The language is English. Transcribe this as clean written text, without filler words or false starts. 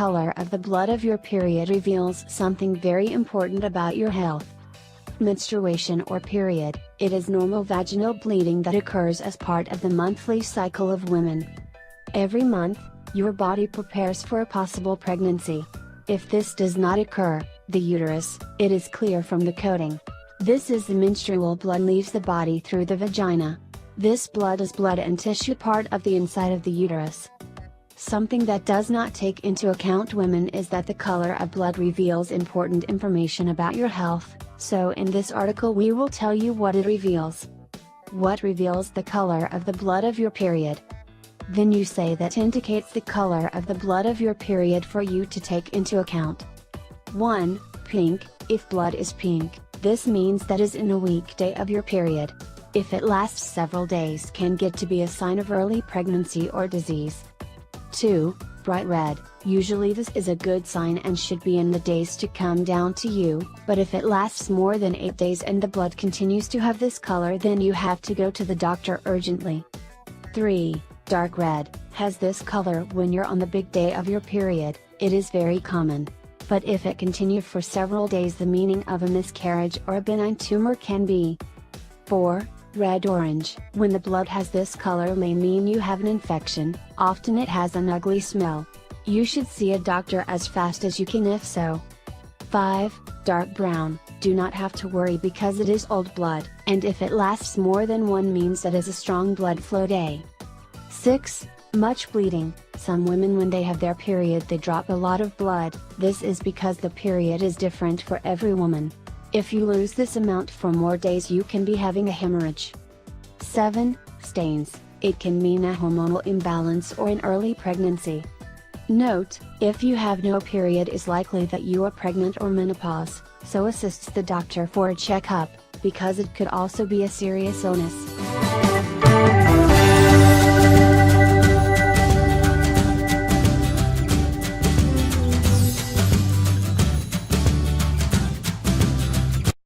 color of the blood of your period reveals something very important about your health. Menstruation or period, it is normal vaginal bleeding that occurs as part of the monthly cycle of women. Every month, your body prepares for a possible pregnancy. If this does not occur, the uterus, it is clear from the coating. This is the menstrual blood leaves the body through the vagina. This blood is blood and tissue part of the inside of the uterus. Something that does not take into account women is that the color of blood reveals important information about your health, so in this article we will tell you what it reveals. What reveals the color of the blood of your period? Then you say that indicates the color of the blood of your period for you to take into account. 1. Pink, if blood is pink, this means that is in a weekday of your period. If it lasts several days can get to be a sign of early pregnancy or disease. 2. Bright red, usually this is a good sign and should be in the days to come down to you, but if it lasts more than 8 days and the blood continues to have this color then you have to go to the doctor urgently. 3. Dark red, has this color when you're on the big day of your period, it is very common. But if it continues for several days the meaning of a miscarriage or a benign tumor can be. 4. Red-orange, when the blood has this color may mean you have an infection, often it has an ugly smell. You should see a doctor as fast as you can if so. 5. Dark brown, do not have to worry because it is old blood, and if it lasts more than one means that is a strong blood flow day. 6. Much bleeding, some women when they have their period they drop a lot of blood, this is because the period is different for every woman. If you lose this amount for more days you can be having a hemorrhage. 7. Stains, it can mean a hormonal imbalance or an early pregnancy. Note, if you have no period is likely that you are pregnant or menopause, so assist the doctor for a checkup, because it could also be a serious illness.